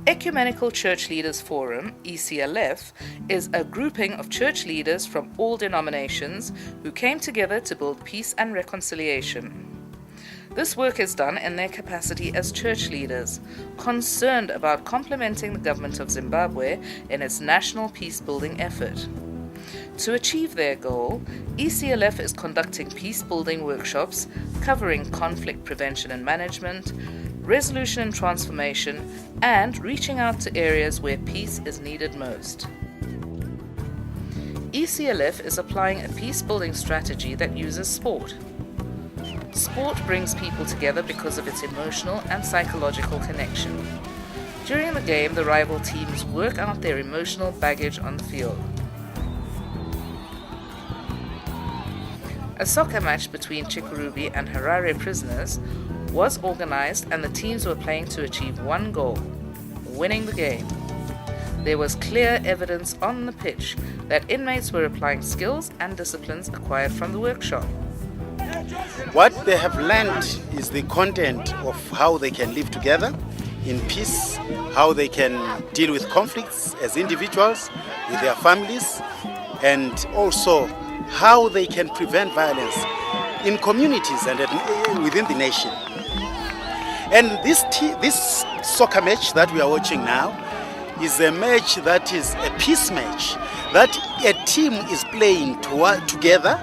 Ecumenical Church Leaders Forum, ECLF, is a grouping of church leaders from all denominations who came together to build peace and reconciliation. This work is done in their capacity as church leaders, concerned about complementing the government of Zimbabwe in its national peace-building effort. To achieve their goal, ECLF is conducting peace-building workshops covering conflict prevention and management, resolution and transformation, and reaching out to areas where peace is needed most. ECLF is applying a peace-building strategy that uses sport. Sport brings people together because of its emotional and psychological connection. During the game, the rival teams work out their emotional baggage on the field. A soccer match between Chikurubi and Harare prisoners was organized, and the teams were playing to achieve one goal: winning the game. There was clear evidence on the pitch that inmates were applying skills and disciplines acquired from the workshop. What they have learned is the content of how they can live together in peace, how they can deal with conflicts as individuals, with their families, and also how they can prevent violence in communities and within the nation. And this soccer match that we are watching now is a match that is a peace match, that a team is playing together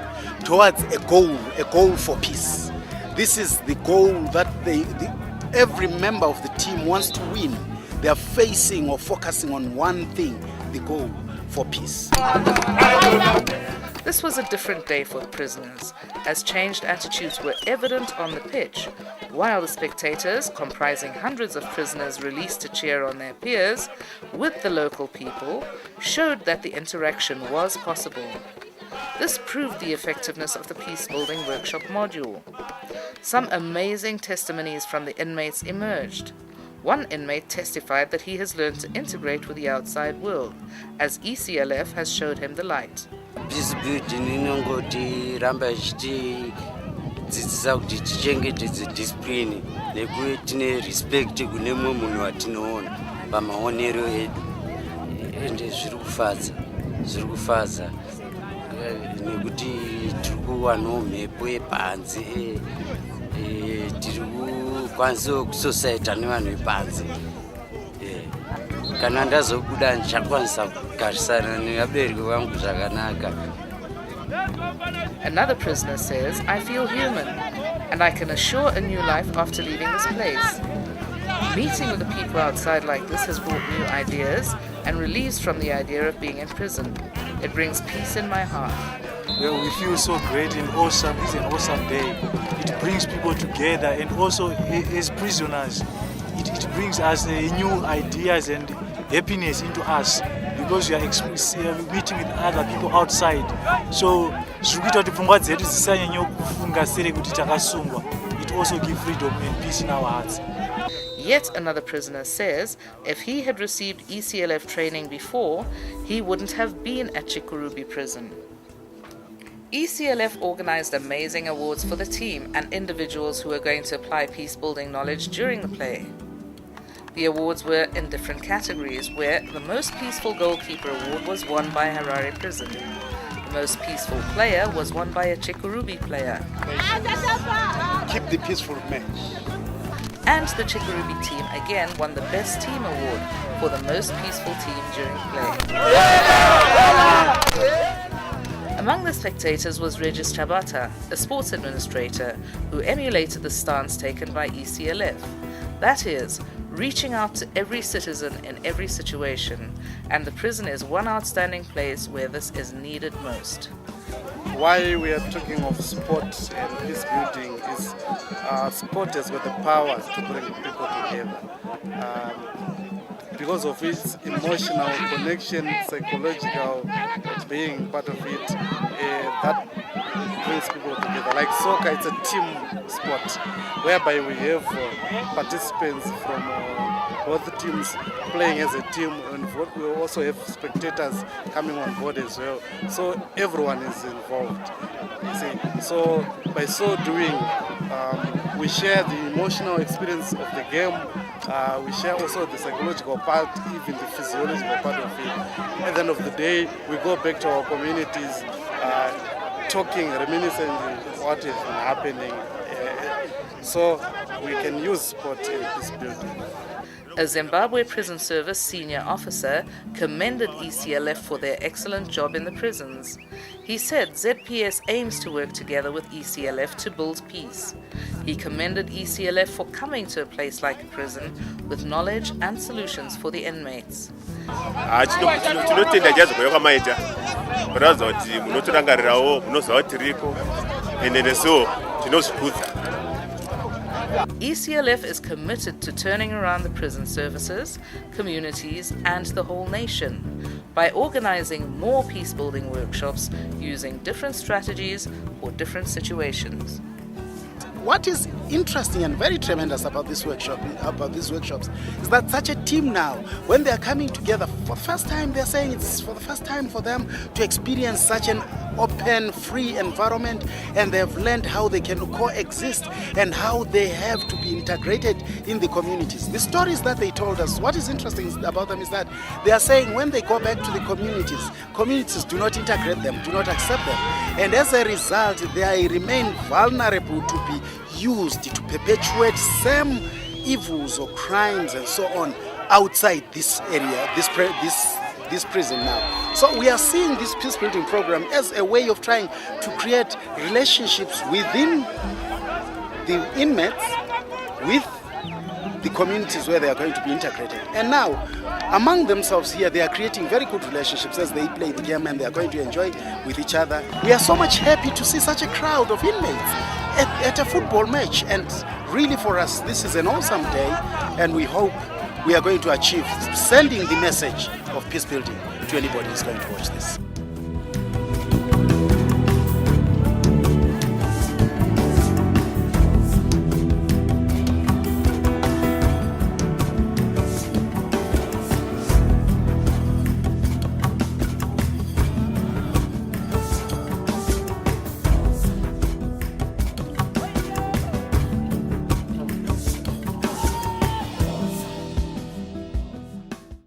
towards a goal for peace. This is the goal that every member of the team wants to win. They are facing or focusing on one thing: the goal for peace. This was a different day for the prisoners, as changed attitudes were evident on the pitch, while the spectators, comprising hundreds of prisoners released to cheer on their peers with the local people, showed that the interaction was possible. This proved the effectiveness of the peace-building workshop module. Some amazing testimonies from the inmates emerged. One inmate testified that he has learned to integrate with the outside world, as ECLF has showed him the light. Peace building inongoti ramba ichiti dzidzisa kuti tichengetedze discipline nekuti tine respect kune mumwe munhu watinoona pamaonero edu, ende zviri kufadza nekuti tiri kuwanawo mhepo yepanze, tiri kukwanisawo kusosayita nevanhu vepanze. Kana ndazobuda ndichakwanisa kugarisana nevabereki vangu zvakanaka. Another prisoner says, "I feel human, and I can assure a new life after leaving this place. Meeting with the people outside like this has brought new ideas and relieves from the idea of being in prison. It brings peace in my heart." Well, we feel so great and awesome. It's an awesome day. It brings people together, and also as prisoners, it brings us new ideas and happiness into us, because we are meeting with other people outside. So zvikuita kuti pfungwa dzedu dzisanyanya kufunga sere kuti takasungwa. It also gives freedom and peace in our hearts. Yet another prisoner says if he had received ECLF training before, he wouldn't have been at Chikurubi prison. ECLF organized amazing awards for the team and individuals who were going to apply peace-building knowledge during the play. The awards were in different categories, where the Most Peaceful Goalkeeper Award was won by Harare Prison. The Most Peaceful Player was won by a Chikurubi player. Keep the peaceful match. And the Chikurubi team again won the Best Team Award for the most peaceful team during play. Among the spectators was Regis Tabata, a sports administrator, who emulated the stance taken by ECLF. That is, reaching out to every citizen in every situation, and the prison is one outstanding place where this is needed most. Why we are talking of sport and peace building is sport has got the power to bring people together. Because of its emotional connection, psychological being part of it, that brings people together. Like soccer, it's a team sport, whereby we have participants from both teams playing as a team, and we also have spectators coming on board as well. So everyone is involved. You see? So by so doing, we share the emotional experience of the game We share also the psychological part, even the physiological part of it. At the end of the day, we go back to our communities, talking, reminiscing what has been happening, so we can use sport in peace building. A Zimbabwe Prison Service senior officer commended ECLF for their excellent job in the prisons. He said ZPS aims to work together with ECLF to build peace. He commended ECLF for coming to a place like a prison with knowledge and solutions for the inmates. Tinotenda chazvo kwamaita kuratidza kuti munotorangarirawo munoziva kuti tiripo ende nesuwo tinozvikudza. ECLF is committed to turning around the prison services, communities, and the whole nation by organizing more peace-building workshops using different strategies for different situations. What is interesting and very tremendous about these workshops, is that such a team now, when they are coming together for the first time, they are saying it's for the first time for them to experience such an open, free environment, and they have learned how they can coexist and how they have to be integrated in the communities. The stories that they told us, what is interesting about them is that they are saying when they go back to the communities do not integrate them, do not accept them, and as a result they remain vulnerable to be used to perpetuate same evils or crimes and so on outside this area, this prison now. So we are seeing this peace building program as a way of trying to create relationships within the inmates with the communities where they are going to be integrated. And now, among themselves here, they are creating very good relationships as they play the game and they are going to enjoy with each other. We are so much happy to see such a crowd of inmates at a football match, and really for us this is an awesome day, and we hope we are going to achieve sending the message of peace building to anybody who's going to watch this.